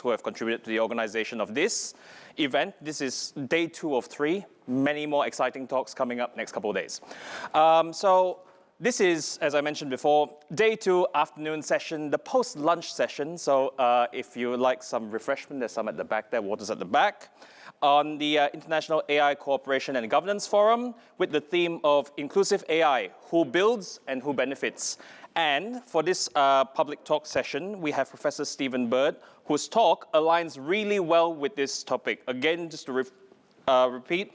who have contributed to the organization of this event. This is day 2 of 3. Many more exciting talks coming up next couple of days. So this is, as I mentioned before, day 2 afternoon session, the post-lunch session. So if you would like some refreshment, there's some at the back there, water's at the back. On the International AI Cooperation and Governance Forum with the theme of Inclusive AI, Who Builds and Who Benefits. And for this public talk session, we have Professor Stephen Bird, whose talk aligns really well with this topic. Again, just to repeat,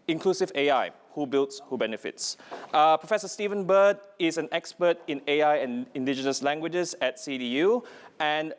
Inclusive AI, Who Builds, Who Benefits. Professor Stephen Bird is an expert in AI and Indigenous languages at CDU. And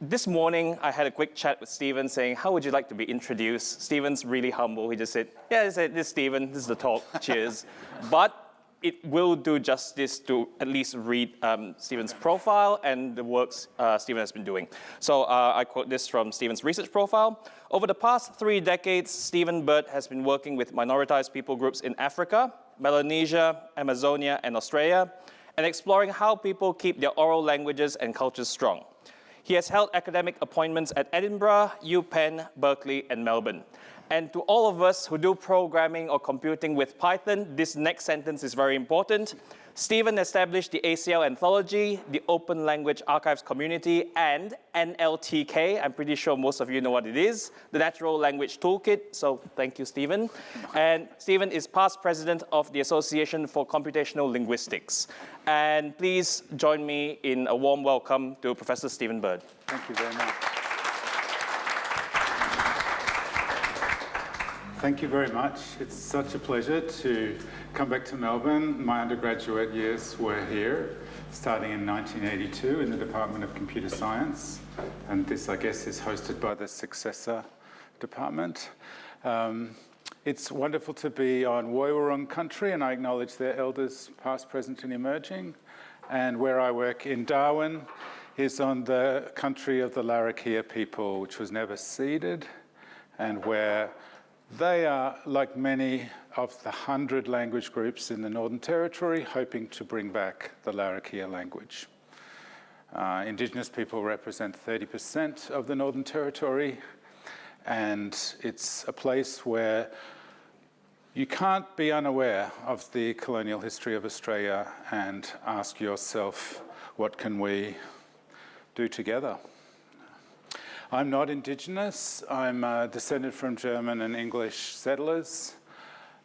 this morning, I had a quick chat with Stephen saying, how would you like to be introduced? Stephen's really humble. He just said, yeah, this is Stephen, this is the talk, cheers. But it will do justice to at least read Stephen's profile and the works Stephen has been doing. So I quote this from Stephen's research profile. Over the past 3 decades, Stephen Bird has been working with minoritized people groups in Africa, Melanesia, Amazonia, and Australia, and exploring how people keep their oral languages and cultures strong. He has held academic appointments at Edinburgh, UPenn, Berkeley, and Melbourne. And to all of us who do programming or computing with Python, this next sentence is very important. Stephen established the ACL Anthology, the Open Language Archives Community, and NLTK. I'm pretty sure most of you know what it is, the Natural Language Toolkit. So thank you, Stephen. And Stephen is past president of the Association for Computational Linguistics. And please join me in a warm welcome to Professor Stephen Bird. Thank you very much. Thank you very much. It's such a pleasure to come back to Melbourne. My undergraduate years were here, starting in 1982 in the Department of Computer Science. And this, I guess, is hosted by the successor department. It's wonderful to be on Woiwurrung country, and I acknowledge their elders, past, present, and emerging. And where I work in Darwin is on the country of the Larrakia people, which was never ceded, and where they are, like many of the 100 language groups in the Northern Territory, hoping to bring back the Larrakia language. Indigenous people represent 30% of the Northern Territory, and it's a place where you can't be unaware of the colonial history of Australia and ask yourself, what can we do together? I'm not Indigenous. I'm descended from German and English settlers,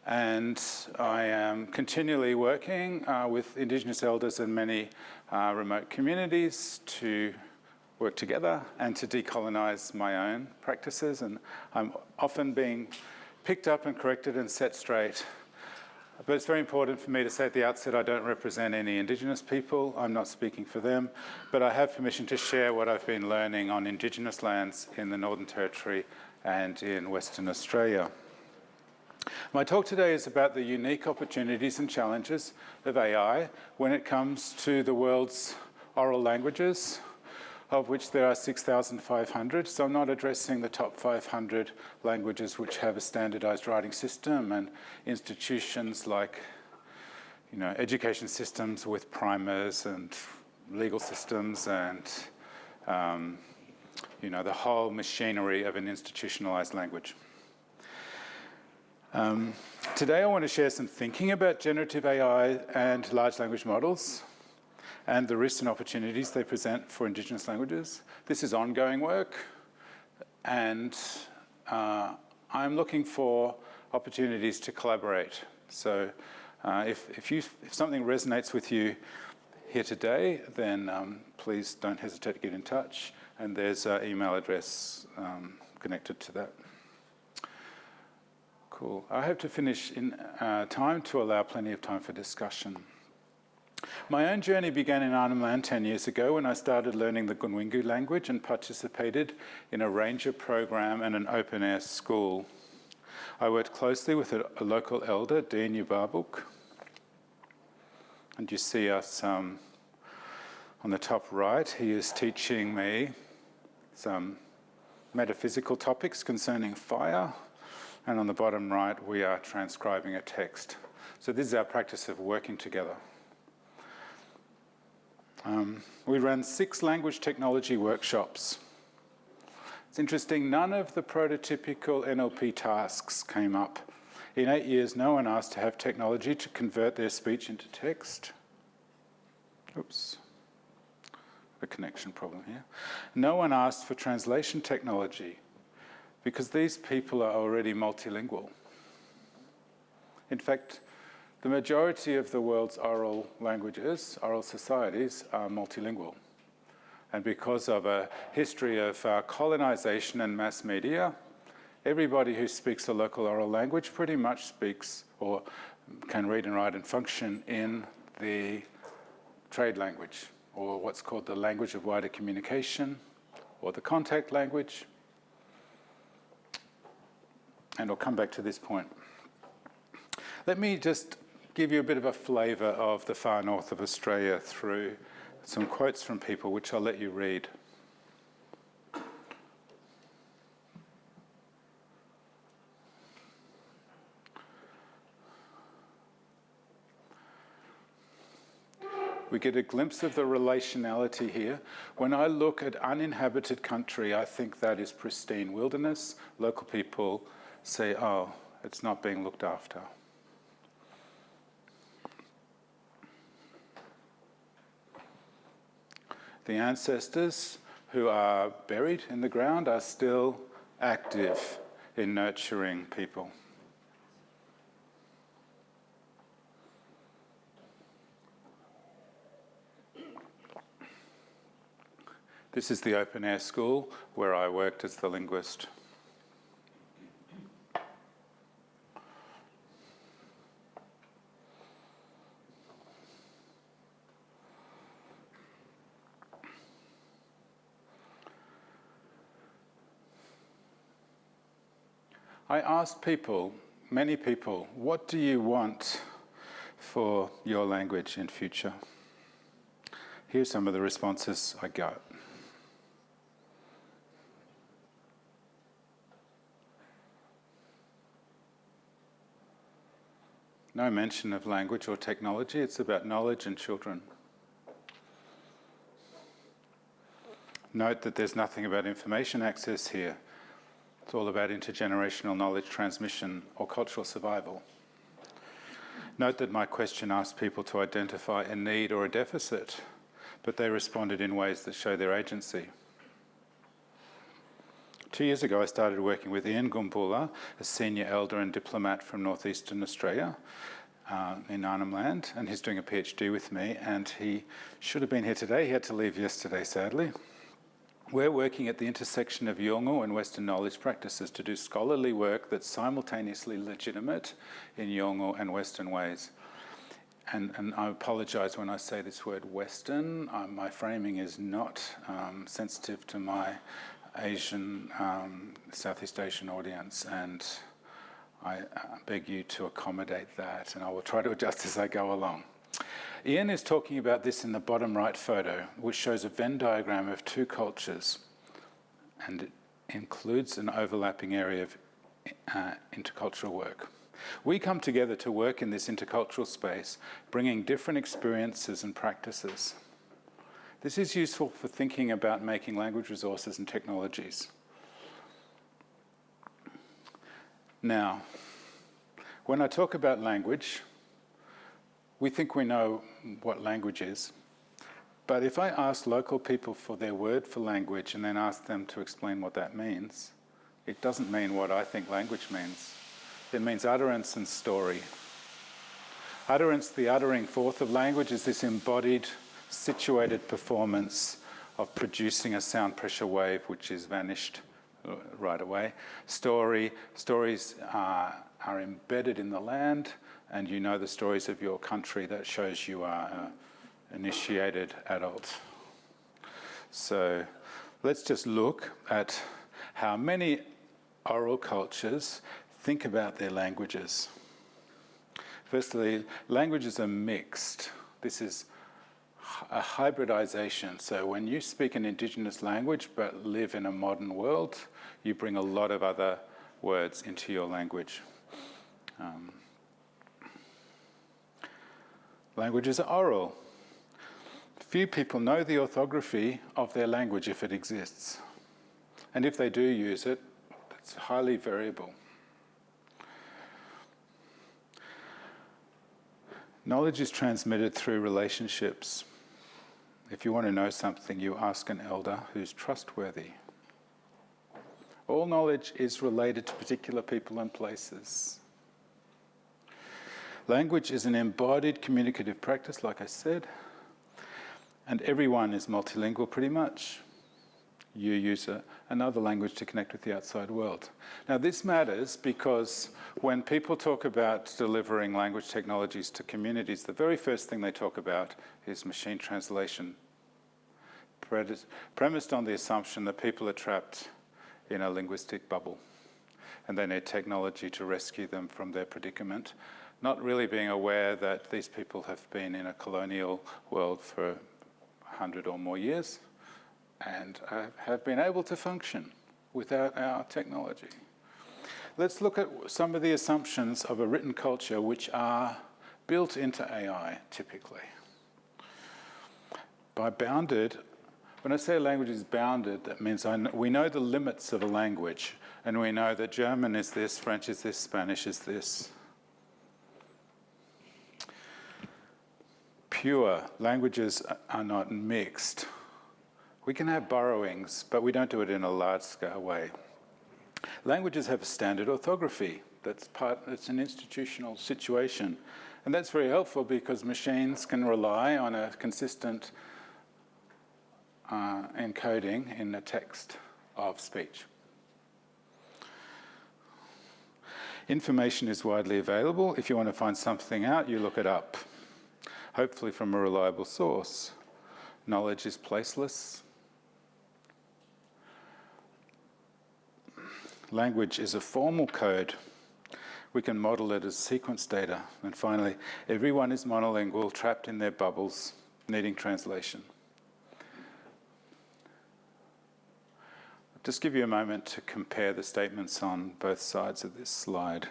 and I am continually working with Indigenous elders in many remote communities to work together and to decolonize my own practices. And I'm often being picked up and corrected and set straight. But it's very important for me to say at the outset, I don't represent any Indigenous people. I'm not speaking for them, but I have permission to share what I've been learning on Indigenous lands in the Northern Territory and in Western Australia. My talk today is about the unique opportunities and challenges of AI when it comes to the world's oral languages, of which there are 6,500. So I'm not addressing the top 500 languages which have a standardized writing system and institutions like, education systems with primers and legal systems and, the whole machinery of an institutionalized language. Today I want to share some thinking about generative AI and large language models, and the risks and opportunities they present for Indigenous languages. This is ongoing work, and I'm looking for opportunities to collaborate. So if something resonates with you here today, then please don't hesitate to get in touch, and there's an email address connected to that. Cool. I hope to finish in time to allow plenty of time for discussion. My own journey began in Arnhem Land 10 years ago when I started learning the Gunwingu language and participated in a ranger program and an open-air school. I worked closely with a local elder, Dean Yubabuk, and you see us on the top right. He is teaching me some metaphysical topics concerning fire, and on the bottom right we are transcribing a text. So this is our practice of working together. We ran 6 language technology workshops. It's interesting, none of the prototypical NLP tasks came up. In 8 years, no one asked to have technology to convert their speech into text. Oops, a connection problem here. No one asked for translation technology because these people are already multilingual. In fact, the majority of the world's oral languages, oral societies, are multilingual. And because of a history of colonization and mass media, everybody who speaks a local oral language pretty much speaks or can read and write and function in the trade language, or what's called the language of wider communication, or the contact language. And I'll come back to this point. Let me just give you a bit of a flavour of the far north of Australia through some quotes from people, which I'll let you read. We get a glimpse of the relationality here. When I look at uninhabited country, I think that is pristine wilderness. Local people say, oh, it's not being looked after. The ancestors who are buried in the ground are still active in nurturing people. This is the open air school where I worked as the linguist. I asked people, many people, what do you want for your language in future? Here's some of the responses I got. No mention of language or technology, it's about knowledge and children. Note that there's nothing about information access here. It's all about intergenerational knowledge transmission or cultural survival. Note that my question asked people to identify a need or a deficit, but they responded in ways that show their agency. 2 years ago, I started working with Gumbula, a senior elder and diplomat from northeastern Australia in Arnhem Land, and he's doing a PhD with me, and he should have been here today. He had to leave yesterday, sadly. We're working at the intersection of Yolngu and Western knowledge practices to do scholarly work that's simultaneously legitimate in Yolngu and Western ways. And I apologise when I say this word Western. My framing is not sensitive to my Asian, Southeast Asian audience, and I beg you to accommodate that, and I will try to adjust as I go along. Ian is talking about this in the bottom right photo, which shows a Venn diagram of two cultures, and it includes an overlapping area of intercultural work. We come together to work in this intercultural space, bringing different experiences and practices. This is useful for thinking about making language resources and technologies. Now, when I talk about language, we think we know what language is, but if I ask local people for their word for language and then ask them to explain what that means, it doesn't mean what I think language means. It means utterance and story. Utterance, the uttering forth of language, is this embodied, situated performance of producing a sound pressure wave which is vanished right away. Stories are embedded in the land, and you know the stories of your country. That shows you are an initiated adult. So let's just look at how many oral cultures think about their languages. Firstly, languages are mixed. This is a hybridisation. So when you speak an Indigenous language but live in a modern world, you bring a lot of other words into your language. Languages are oral. Few people know the orthography of their language if it exists. And if they do use it, it's highly variable. Knowledge is transmitted through relationships. If you want to know something, you ask an elder who's trustworthy. All knowledge is related to particular people and places. Language is an embodied communicative practice, like I said, and everyone is multilingual pretty much. You use another language to connect with the outside world. Now this matters because when people talk about delivering language technologies to communities, the very first thing they talk about is machine translation, premised on the assumption that people are trapped in a linguistic bubble and they need technology to rescue them from their predicament, not really being aware that these people have been in a colonial world for 100 or more years and have been able to function without our technology. Let's look at some of the assumptions of a written culture which are built into AI, typically. By bounded, when I say a language is bounded, that means we know the limits of a language, and we know that German is this, French is this, Spanish is this. Pure languages are not mixed. We can have borrowings, but we don't do it in a large-scale way. Languages have a standard orthography. It's an institutional situation. And that's very helpful because machines can rely on a consistent encoding in the text of speech. Information is widely available. If you want to find something out, you look it up, hopefully from a reliable source. Knowledge is placeless. Language is a formal code. We can model it as sequence data. And finally, everyone is monolingual, trapped in their bubbles, needing translation. I'll just give you a moment to compare the statements on both sides of this slide.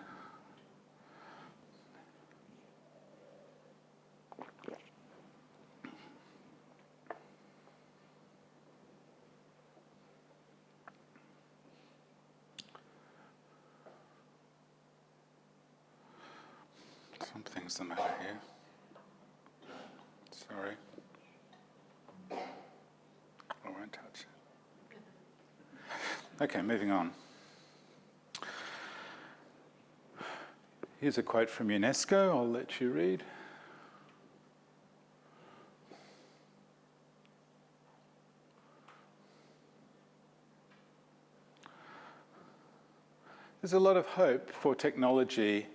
Something's the matter here. Sorry. I won't touch it. Okay, moving on. Here's a quote from UNESCO. I'll let you read. There's a lot of hope for technology,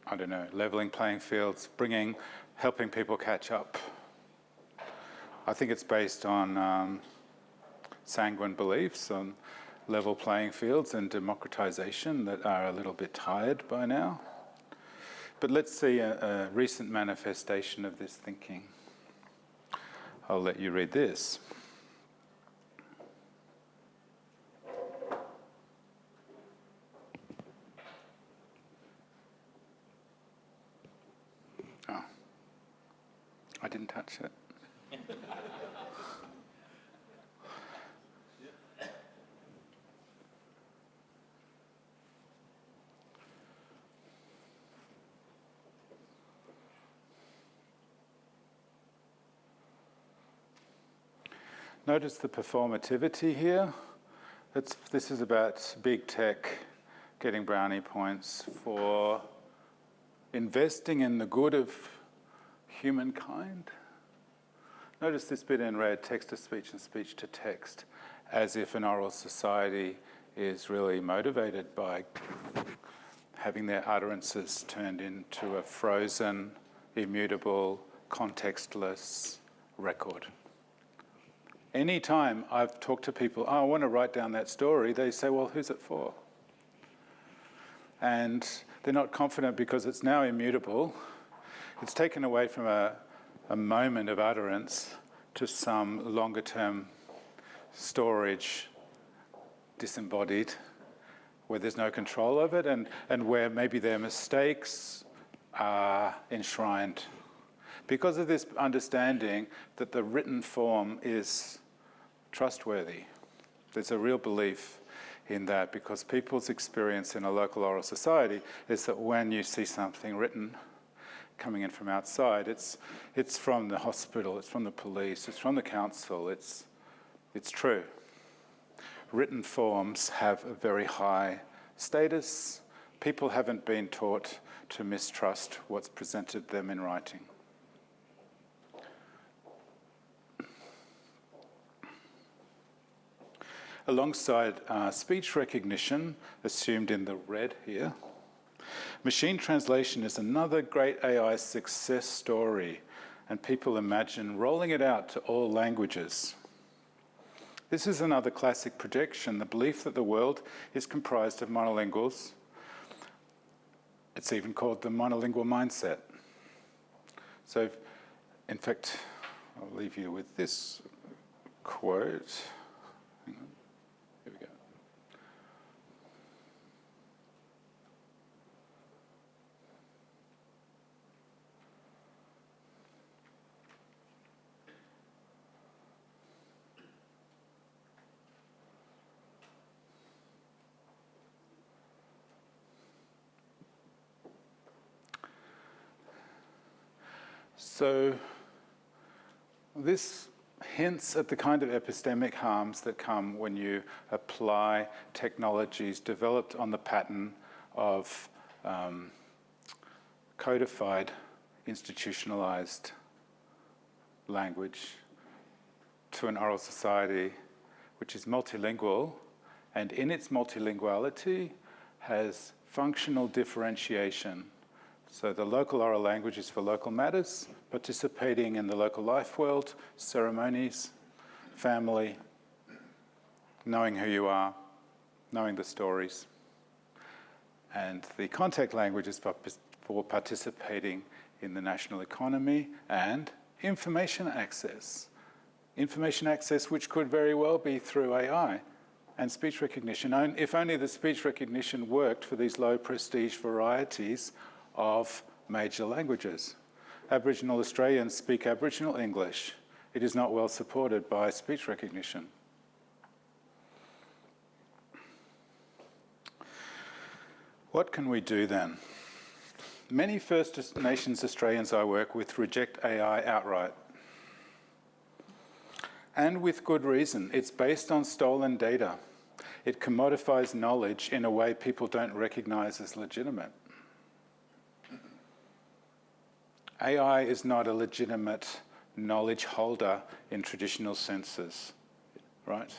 I don't know, leveling playing fields, helping people catch up. I think it's based on sanguine beliefs on level playing fields and democratization that are a little bit tired by now. But let's see a recent manifestation of this thinking. I'll let you read this. I didn't touch it. Notice the performativity here. This is about big tech getting brownie points for investing in the good of humankind. Notice this bit in red, text-to-speech and speech-to-text, as if an oral society is really motivated by having their utterances turned into a frozen, immutable, contextless record. Anytime I've talked to people, I want to write down that story, they say, well, who's it for? And they're not confident because it's now immutable. It's taken away from a moment of utterance to some longer-term storage, disembodied, where there's no control of it and where maybe their mistakes are enshrined. Because of this understanding that the written form is trustworthy. There's a real belief in that because people's experience in a local oral society is that when you see something written coming in from outside, it's from the hospital, it's from the police, it's from the council, it's true. Written forms have a very high status. People haven't been taught to mistrust what's presented them in writing. Alongside speech recognition, assumed in the red here, machine translation is another great AI success story, and people imagine rolling it out to all languages. This is another classic projection, the belief that the world is comprised of monolinguals. It's even called the monolingual mindset. So, in fact, I'll leave you with this quote. Hang on. Here we go. So this hints at the kind of epistemic harms that come when you apply technologies developed on the pattern of codified, institutionalized language to an oral society which is multilingual, and in its multilinguality has functional differentiation. So the local oral language is for local matters, participating in the local life world, ceremonies, family, knowing who you are, knowing the stories. And the contact language is for participating in the national economy and information access. Information access which could very well be through AI and speech recognition. If only the speech recognition worked for these low prestige varieties of major languages. Aboriginal Australians speak Aboriginal English. It is not well supported by speech recognition. What can we do then? Many First Nations Australians I work with reject AI outright. And with good reason. It's based on stolen data. It commodifies knowledge in a way people don't recognise as legitimate. AI is not a legitimate knowledge holder in traditional senses, right?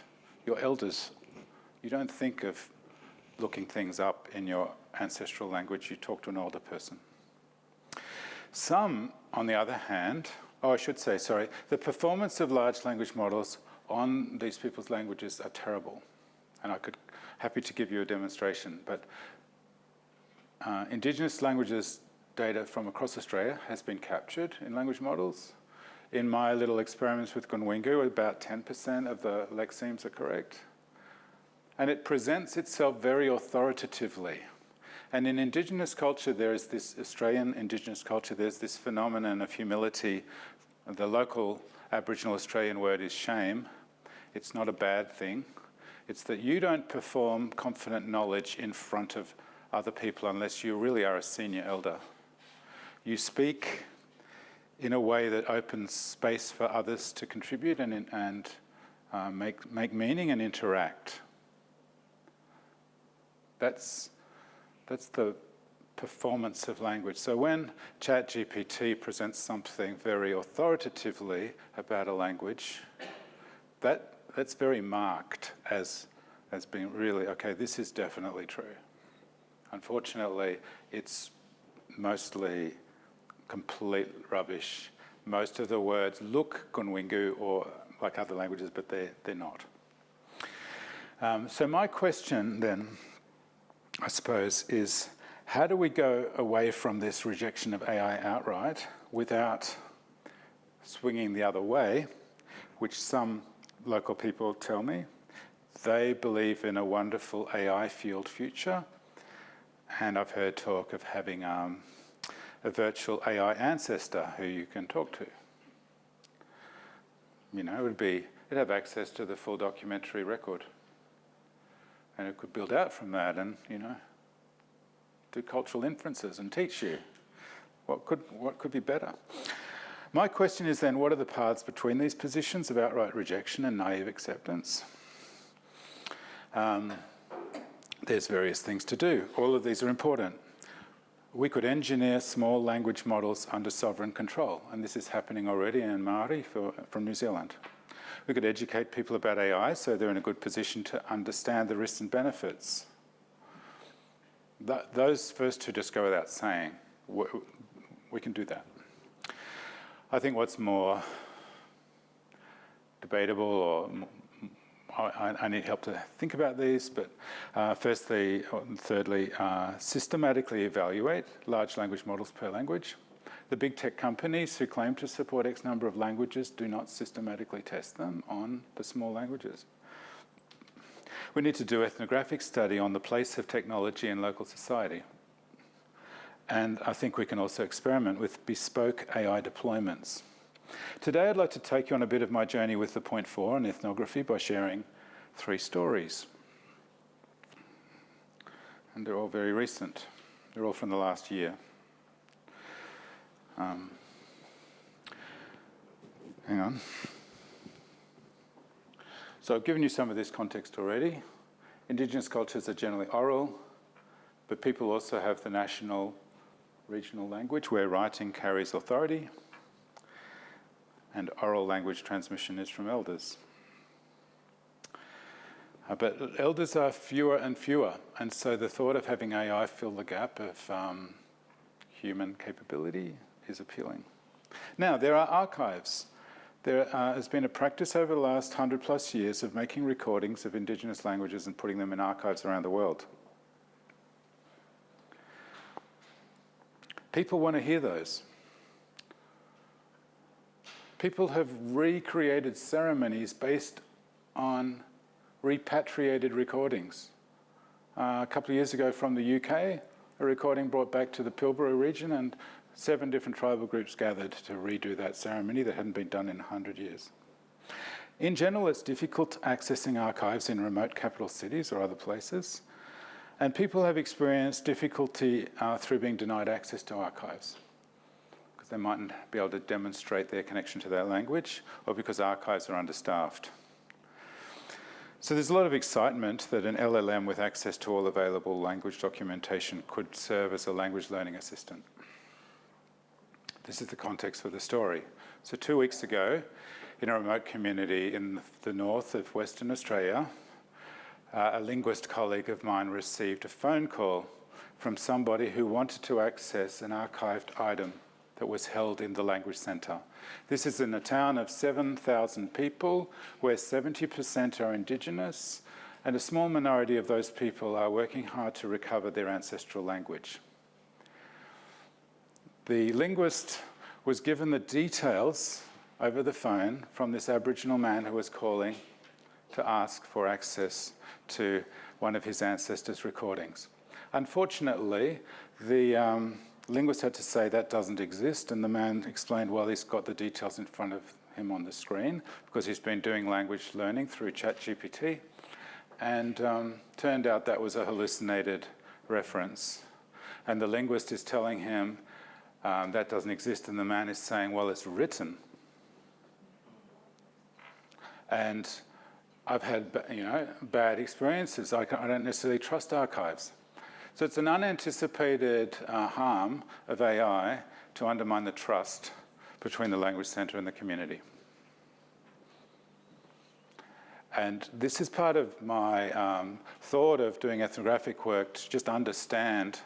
Your elders, you don't think of looking things up in your ancestral language, you talk to an older person. Some, on the other hand, the performance of large language models on these people's languages are terrible. And happy to give you a demonstration, but Indigenous languages data from across Australia has been captured in language models. In my little experiments with Gunwingu, about 10% of the lexemes are correct. And it presents itself very authoritatively. And in Indigenous culture, there is this, Australian Indigenous culture, there's this phenomenon of humility. The local Aboriginal Australian word is shame. It's not a bad thing. It's that you don't perform confident knowledge in front of other people unless you really are a senior elder. You speak in a way that opens space for others to contribute and make meaning and interact. That's the performance of language. So when ChatGPT presents something very authoritatively about a language, that's very marked as being really, okay, this is definitely true. Unfortunately, it's mostly complete rubbish. Most of the words look Gunwingu or like other languages, but they're not. So my question then, I suppose, is how do we go away from this rejection of AI outright without swinging the other way, which some local people tell me? They believe in a wonderful AI-fueled future, and I've heard talk of having a virtual AI ancestor who you can talk to. You know, it'd have access to the full documentary record. And it could build out from that and, do cultural inferences and teach you. What could be better? My question is then, what are the paths between these positions of outright rejection and naive acceptance? There's various things to do. All of these are important. We could engineer small language models under sovereign control, and this is happening already in Māori from New Zealand. We could educate people about AI so they're in a good position to understand the risks and benefits. Those first two just go without saying. We can do that. I think what's more debatable, or I need help to think about these, but thirdly, systematically evaluate large language models per language. The big tech companies who claim to support X number of languages do not systematically test them on the small languages. We need to do ethnographic study on the place of technology in local society. And I think we can also experiment with bespoke AI deployments. Today, I'd like to take you on a bit of my journey with the point 4 on ethnography by sharing 3 stories. And they're all very recent. They're all from the last year. Hang on. So I've given you some of this context already. Indigenous cultures are generally oral, but people also have the national, regional language where writing carries authority, and oral language transmission is from elders. But elders are fewer and fewer, and so the thought of having AI fill the gap of human capability is appealing. Now, there are archives. There has been a practice over the last 100+ years of making recordings of Indigenous languages and putting them in archives around the world. People want to hear those. People have recreated ceremonies based on repatriated recordings. A couple of years ago from the UK, a recording brought back to the Pilbara region, and 7 different tribal groups gathered to redo that ceremony that hadn't been done in 100 years. In general, it's difficult accessing archives in remote capital cities or other places, and people have experienced difficulty through being denied access to archives, because they mightn't be able to demonstrate their connection to that language, or because archives are understaffed. So there's a lot of excitement that an LLM with access to all available language documentation could serve as a language learning assistant. This is the context for the story. So 2 weeks ago, in a remote community in the north of Western Australia, a linguist colleague of mine received a phone call from somebody who wanted to access an archived item that was held in the language centre. This is in a town of 7,000 people, where 70% are Indigenous, and a small minority of those people are working hard to recover their ancestral language. The linguist was given the details over the phone from this Aboriginal man who was calling to ask for access to one of his ancestors' recordings. Unfortunately, the linguist had to say that doesn't exist, and the man explained, well, he's got the details in front of him on the screen because he's been doing language learning through ChatGPT, and turned out that was a hallucinated reference. And the linguist is telling him that doesn't exist, and the man is saying, well, it's written. And I've had bad experiences. I don't necessarily trust archives. So it's an unanticipated harm of AI to undermine the trust between the language centre and the community. And this is part of my thought of doing ethnographic work, to just understand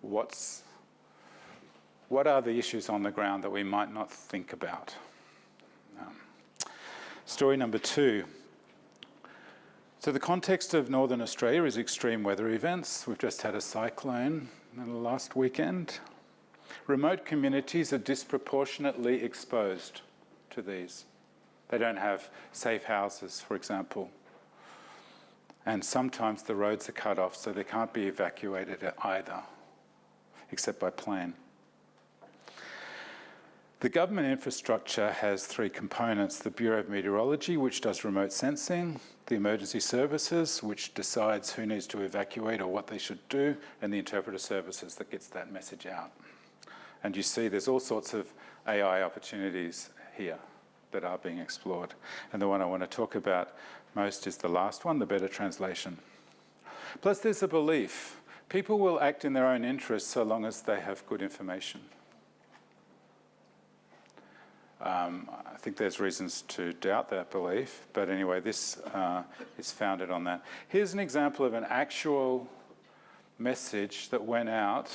what are the issues on the ground that we might not think about. Story number 2. So the context of Northern Australia is extreme weather events. We've just had a cyclone in the last weekend. Remote communities are disproportionately exposed to these. They don't have safe houses, for example. And sometimes the roads are cut off, so they can't be evacuated either, except by plane. The government infrastructure has three components: the Bureau of Meteorology, which does remote sensing, the emergency services, which decides who needs to evacuate or what they should do, and the interpreter services that gets that message out. And you see there's all sorts of AI opportunities here that are being explored. And the one I want to talk about most is the last one, the better translation. Plus there's a belief. People will act in their own interests so long as they have good information. I think there's reasons to doubt that belief, but anyway, this is founded on that. Here's an example of an actual message that went out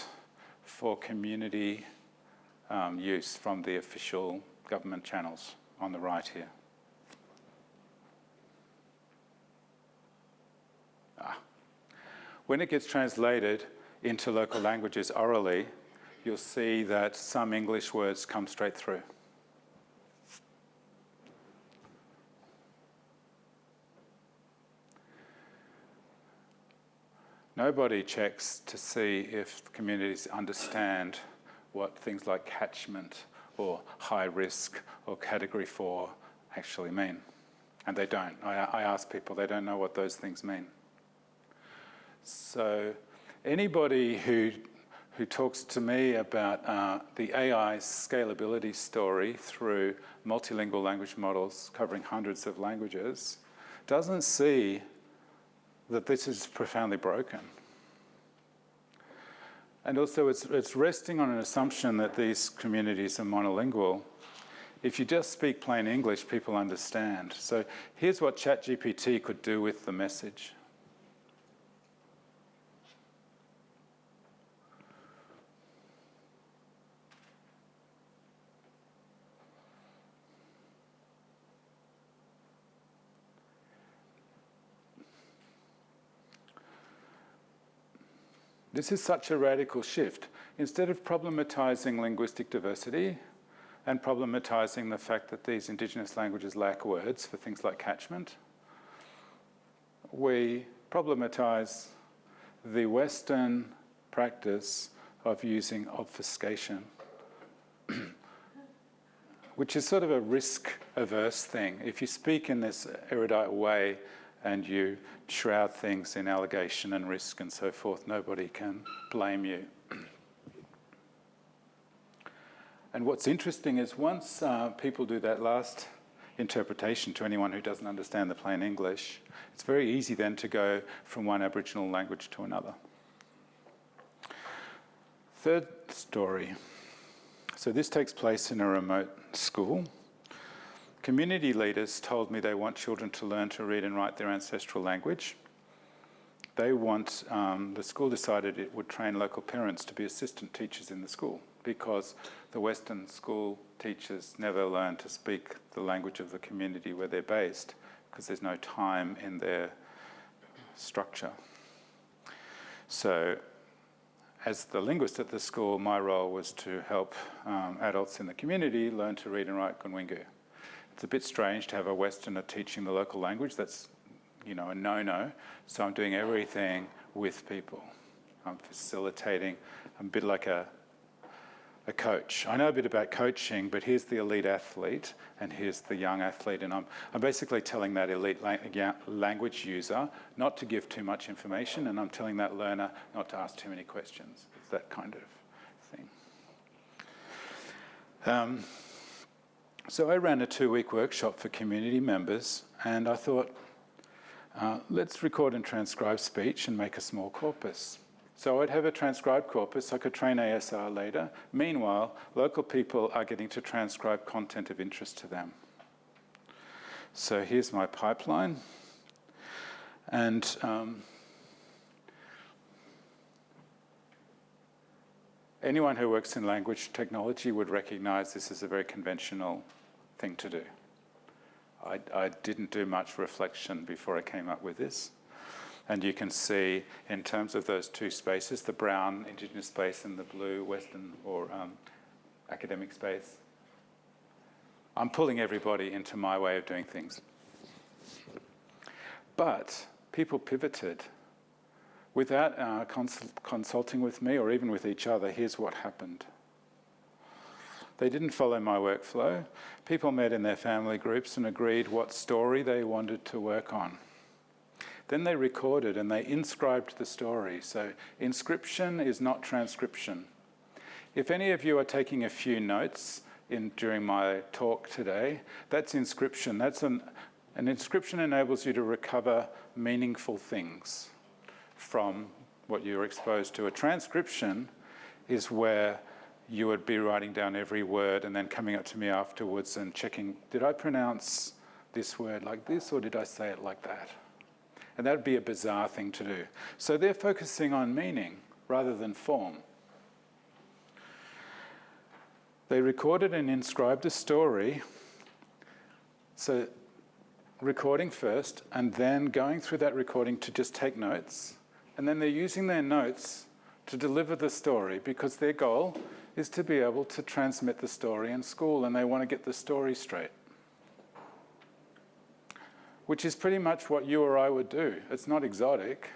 for community use from the official government channels on the right here. When it gets translated into local languages orally, you'll see that some English words come straight through. Nobody checks to see if communities understand what things like catchment or high risk or category 4 actually mean. And they don't. I ask people, they don't know what those things mean. So anybody who talks to me about the AI's scalability story through multilingual language models covering hundreds of languages doesn't see that this is profoundly broken. And also it's resting on an assumption that these communities are monolingual. If you just speak plain English, people understand. So here's what ChatGPT could do with the message. This is such a radical shift. Instead of problematizing linguistic diversity and problematizing the fact that these Indigenous languages lack words for things like catchment, we problematize the Western practice of using obfuscation, which is sort of a risk-averse thing. If you speak in this erudite way, and you shroud things in allegation and risk and so forth, nobody can blame you. And what's interesting is once people do that last interpretation to anyone who doesn't understand the plain English, it's very easy then to go from one Aboriginal language to another. Third story. So this takes place in a remote school. Community leaders told me they want children to learn to read and write their ancestral language. They want, the school decided it would train local parents to be assistant teachers in the school because the Western school teachers never learn to speak the language of the community where they're based because there's no time in their structure. So as the linguist at the school, my role was to help adults in the community learn to read and write Gunwingu. It's a bit strange to have a Westerner teaching the local language. That's, a no-no. So I'm doing everything with people. I'm facilitating. I'm a bit like a coach. I know a bit about coaching, but here's the elite athlete, and here's the young athlete, and I'm basically telling that elite language user not to give too much information, and I'm telling that learner not to ask too many questions. It's that kind of thing. So I ran a 2-week workshop for community members, and I thought, let's record and transcribe speech and make a small corpus. So I'd have a transcribed corpus. I could train ASR later. Meanwhile, local people are getting to transcribe content of interest to them. So here's my pipeline. And anyone who works in language technology would recognize this is a very conventional thing to do. I didn't do much reflection before I came up with this. And you can see in terms of those two spaces, the brown Indigenous space and the blue Western or academic space, I'm pulling everybody into my way of doing things. But people pivoted. Without consulting with me or even with each other, here's what happened. They didn't follow my workflow. People met in their family groups and agreed what story they wanted to work on. Then they recorded and they inscribed the story. So inscription is not transcription. If any of you are taking a few notes during my talk today, that's inscription. That's an inscription enables you to recover meaningful things from what you're exposed to. A transcription is where you would be writing down every word and then coming up to me afterwards and checking, did I pronounce this word like this or did I say it like that? And that would be a bizarre thing to do. So they're focusing on meaning rather than form. They recorded and inscribed a story, so recording first and then going through that recording to just take notes, and then they're using their notes to deliver the story because their goal is to be able to transmit the story in school and they want to get the story straight. Which is pretty much what you or I would do. It's not exotic,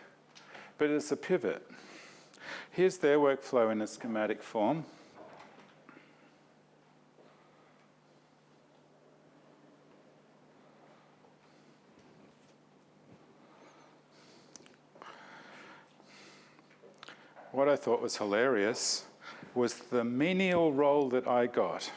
but it's a pivot. Here's their workflow in a schematic form. What I thought was hilarious was the menial role that I got.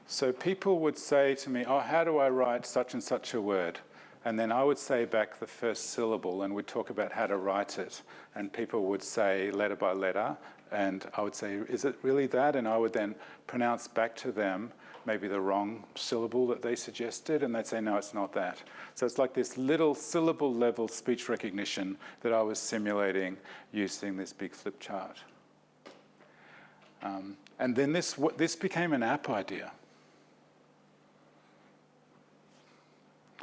So people would say to me, oh, how do I write such and such a word? And then I would say back the first syllable and we'd talk about how to write it. And people would say letter by letter. And I would say, is it really that? And I would then pronounce back to them maybe the wrong syllable that they suggested. And they'd say, no, it's not that. So it's like this little syllable level speech recognition that I was simulating using this big flip chart. And then this became an app idea.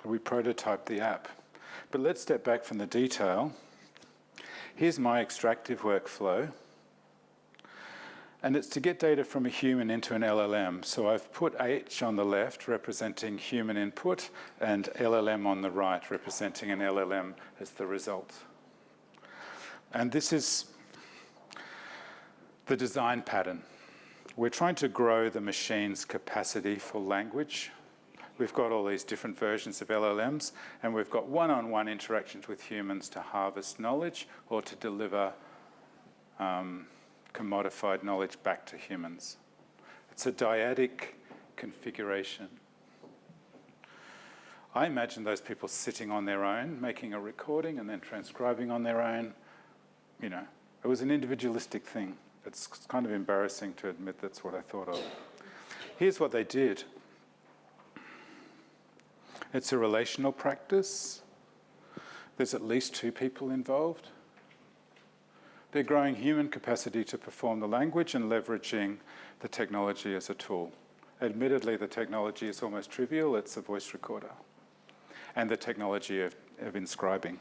We prototyped the app. But let's step back from the detail. Here's my extractive workflow. And it's to get data from a human into an LLM. So I've put H on the left, representing human input, and LLM on the right, representing an LLM as the result. And this is the design pattern. We're trying to grow the machine's capacity for language. We've got all these different versions of LLMs, and we've got one-on-one interactions with humans to harvest knowledge or to deliver commodified knowledge back to humans. It's a dyadic configuration. I imagine those people sitting on their own, making a recording and then transcribing on their own. You know, it was an individualistic thing. It's kind of embarrassing to admit that's what I thought of. Here's what they did. It's a relational practice. There's at least 2 people involved. They're growing human capacity to perform the language and leveraging the technology as a tool. Admittedly, the technology is almost trivial. It's a voice recorder. And the technology of inscribing.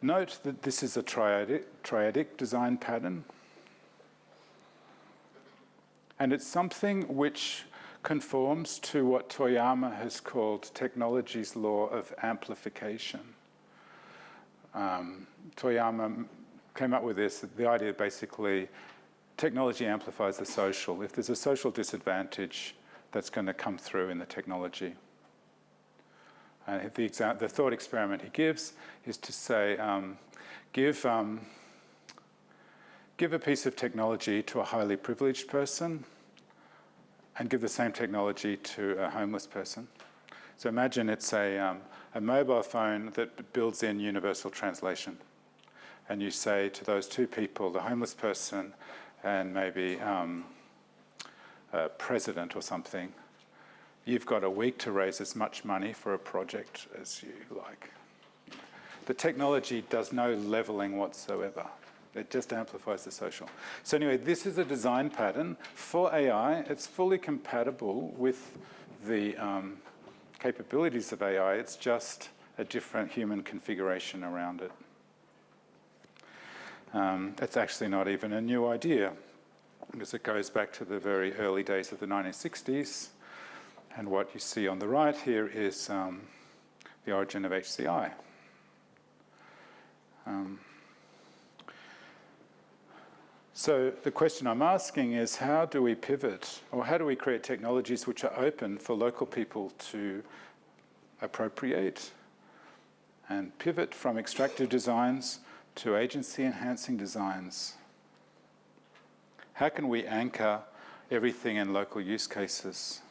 Note that this is a triadic design pattern. And it's something which conforms to what Toyama has called technology's law of amplification. Toyama came up with this, the idea basically, technology amplifies the social. If there's a social disadvantage, that's going to come through in the technology. And the thought experiment he gives is to say, give a piece of technology to a highly privileged person, and give the same technology to a homeless person. So imagine it's a mobile phone that builds in universal translation. And you say to those 2 people, the homeless person and maybe a president or something, you've got a week to raise as much money for a project as you like. The technology does no leveling whatsoever. It just amplifies the social. So anyway, this is a design pattern for AI. It's fully compatible with the capabilities of AI. It's just a different human configuration around it. It's actually not even a new idea because it goes back to the very early days of the 1960s. And what you see on the right here is the origin of HCI. So the question I'm asking is, how do we pivot, or how do we create technologies which are open for local people to appropriate and pivot from extractive designs to agency-enhancing designs? How can we anchor everything in local use cases?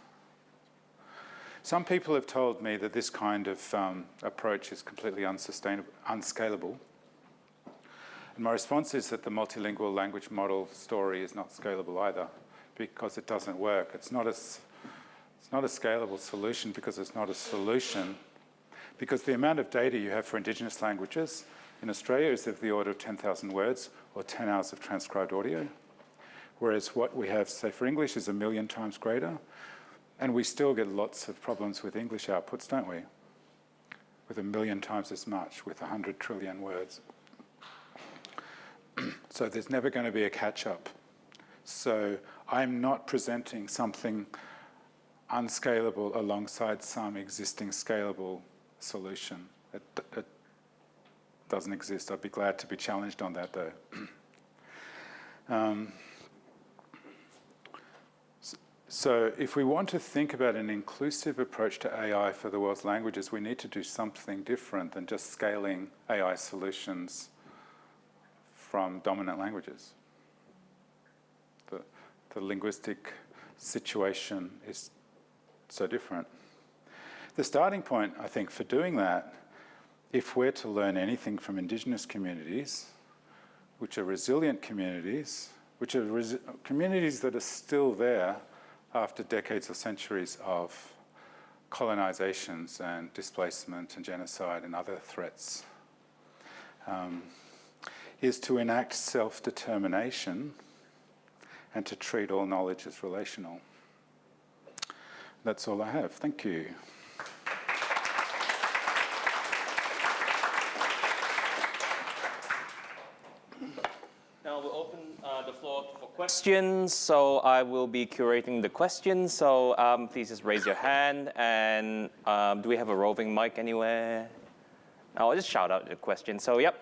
Some people have told me that this kind of approach is completely unscalable. And my response is that the multilingual language model story is not scalable either, because it doesn't work. It's not a scalable solution because it's not a solution, because the amount of data you have for Indigenous languages in Australia is of the order of 10,000 words or 10 hours of transcribed audio, whereas what we have, say, for English is 1 million times greater, and we still get lots of problems with English outputs, don't we? With 1 million times as much, with 100 trillion words. So there's never going to be a catch-up. So I'm not presenting something unscalable alongside some existing scalable solution. It doesn't exist. I'd be glad to be challenged on that, though. So if we want to think about an inclusive approach to AI for the world's languages, we need to do something different than just scaling AI solutions from dominant languages. The linguistic situation is so different. The starting point, I think, for doing that, if we're to learn anything from Indigenous communities, which are resilient communities, which are communities that are still there after decades or centuries of colonizations and displacement and genocide and other threats, is to enact self-determination and to treat all knowledge as relational. That's all I have. Thank you. Now we'll open the floor for questions. So I will be curating the questions. So please just raise your hand. And do we have a roving mic anywhere? I'll just shout out the question. So yep.